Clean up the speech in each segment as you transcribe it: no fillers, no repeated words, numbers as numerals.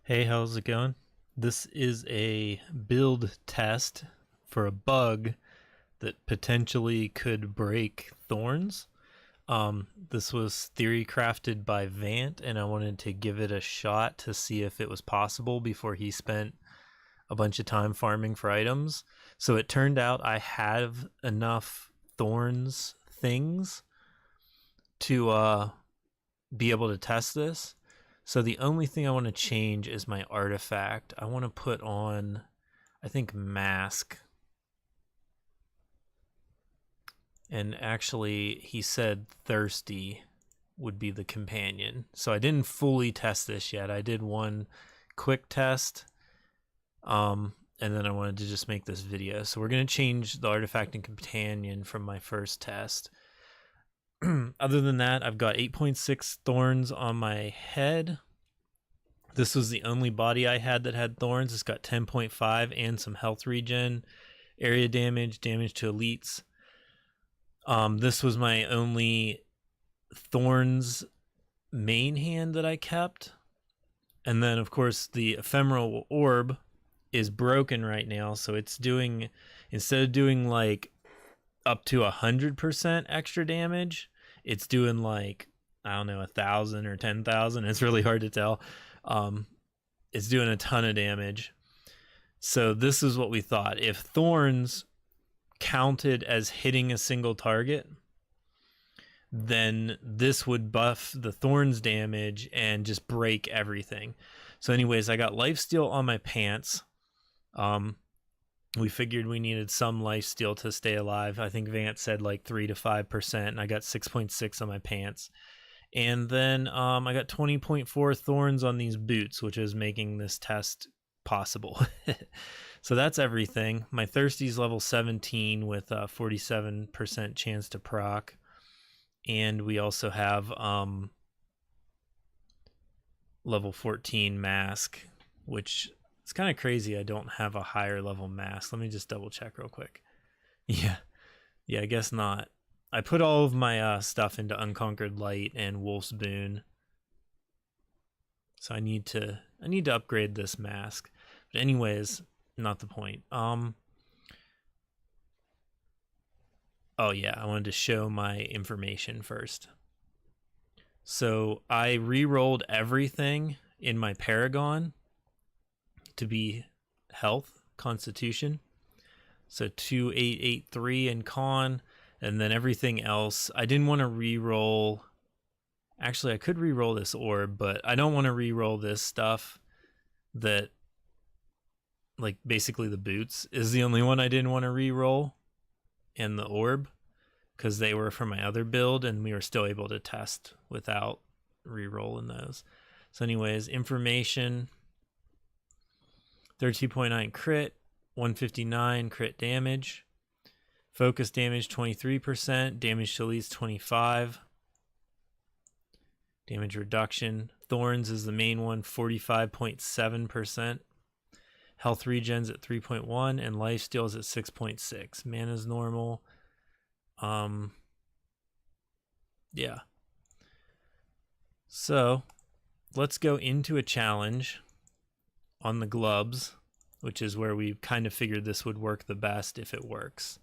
Hey, how's it going? This is a build test for a bug that potentially could break thorns. This was theory crafted by Vant, and I wanted to give it a shot to see if it was possible before he spent a bunch of time farming for items. So it turned out I have enough thorns things to be able to test this. So the only thing I want to change is my artifact. I want to put on, I think, mask. And actually, he said thirsty would be the companion. So I didn't fully test this yet. I did one quick test. And then I wanted to just make this video. So we're going to change the artifact and companion from my first test. Other than that, I've got 8.6 thorns on my head. This was the only body I had that had thorns. It's got 10.5 and some health regen, area damage, damage to elites. This was my only thorns main hand that I kept. And then, of course, the Ephemeral Orb is broken right now. So it's doing, instead of doing like up to 100% extra damage, it's doing like, I don't know, 1,000 or 10,000. It's really hard to tell. It's doing a ton of damage. So this is what we thought. If thorns counted as hitting a single target, then this would buff the thorns damage and just break everything. So anyways, I got lifesteal on my pants. We figured we needed some lifesteal to stay alive. I think Vance said like 3 to 5%, and I got 6.6 on my pants. And then I got 20.4 thorns on these boots, which is making this test possible. So that's everything. My Thirsty's level 17 with a 47% chance to proc. And we also have level 14 mask, which it's kind of crazy I don't have a higher level mask. Let me just double check real quick. Yeah, I guess not. I put all of my stuff into Unconquered Light and Wolf's Boon. So I need to upgrade this mask. But anyways, not the point. Oh yeah, I wanted to show my information first. So I re-rolled everything in my Paragon to be health, constitution. So 2883 in con, and then everything else. I didn't want to re-roll. Actually, I could re-roll this orb, but I don't want to re-roll this stuff. That, like, basically the boots is the only one I didn't want to re-roll, and the orb, because they were from my other build, and we were still able to test without re-rolling those. So anyways, information, 13.9 crit, 159 crit damage, focus damage 23%, damage to elites 25, damage reduction. Thorns is the main one, 45.7%. Health regens at 3.1, and lifesteal is at 6.6. Mana's normal. Yeah. So let's go into a challenge on the glubs, which is where we kind of figured this would work the best if it works.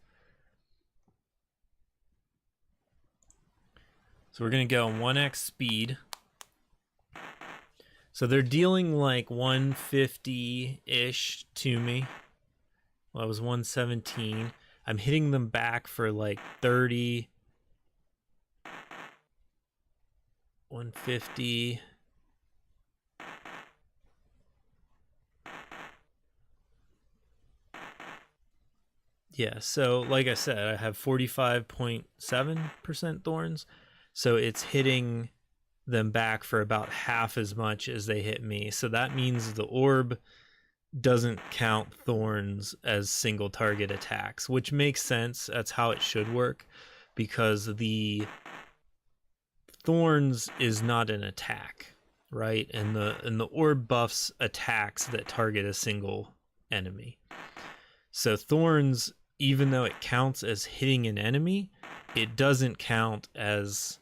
So we're going to go 1x speed. So they're dealing like 150-ish to me. Well, I was 117. I'm hitting them back for like 30. 150. Yeah, so like I said, I have 45.7% thorns. So it's hitting them back for about half as much as they hit me. So that means the orb doesn't count thorns as single target attacks, which makes sense. That's how it should work, because the thorns is not an attack, right? And the orb buffs attacks that target a single enemy. So thorns, even though it counts as hitting an enemy, it doesn't count as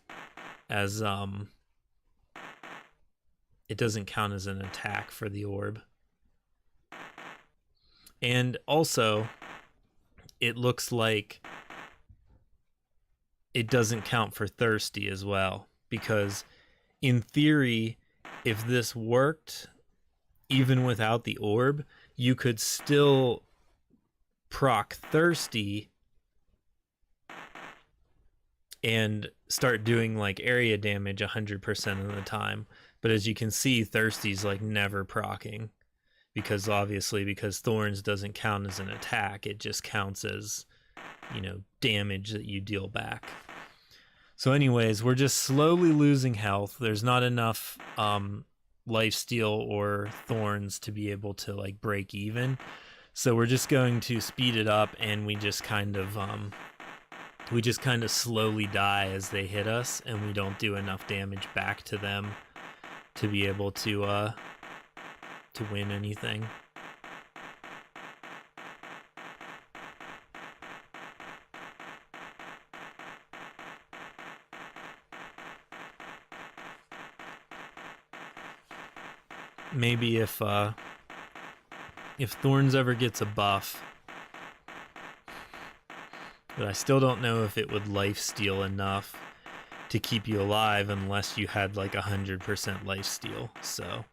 it doesn't count as an attack for the orb. And also, it looks like it doesn't count for thirsty as well, because in theory, if this worked even without the orb, you could still proc thirsty and start doing like area damage 100% of the time. But as you can see, thirsty's like never proccing, because obviously, because thorns doesn't count as an attack, it just counts as, you know, damage that you deal back. So anyways, we're just slowly losing health. There's not enough lifesteal or thorns to be able to like break even. So we're just going to speed it up, and we just kind of slowly die as they hit us, and we don't do enough damage back to them to be able to win anything. Maybe if Thorns ever gets a buff, but I still don't know if it would lifesteal enough to keep you alive unless you had like 100% lifesteal. So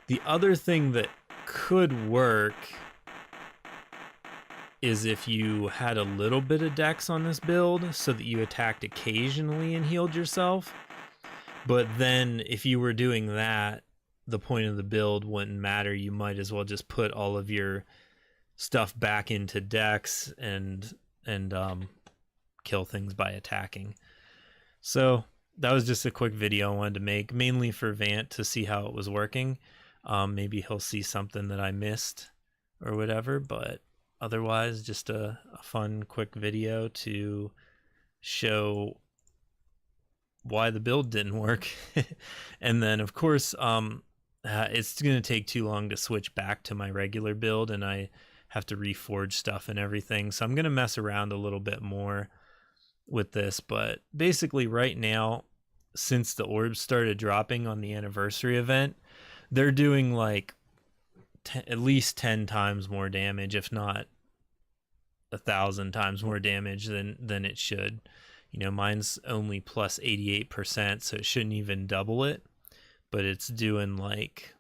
the other thing that could work is if you had a little bit of dex on this build so that you attacked occasionally and healed yourself. But then if you were doing that, the point of the build wouldn't matter. You might as well just put all of your stuff back into dex and kill things by attacking. So that was just a quick video I wanted to make, mainly for Vant to see how it was working. Maybe he'll see something that I missed or whatever, but otherwise just a fun quick video to show why the build didn't work. And then of course it's going to take too long to switch back to my regular build, and I have to reforge stuff and everything, so I'm going to mess around a little bit more with this. But basically right now, since the orbs started dropping on the anniversary event, they're doing like at least 10 times more damage, if not 1,000 times more damage than it should. You know, mine's only plus 88%, so it shouldn't even double it, but it's doing like,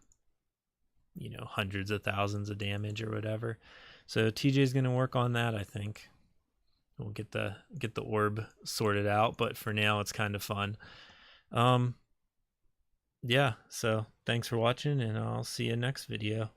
you know, hundreds of thousands of damage or whatever. So TJ's going to work on that, I think. We'll get the orb sorted out, but for now it's kind of fun. Yeah, so thanks for watching, and I'll see you next video.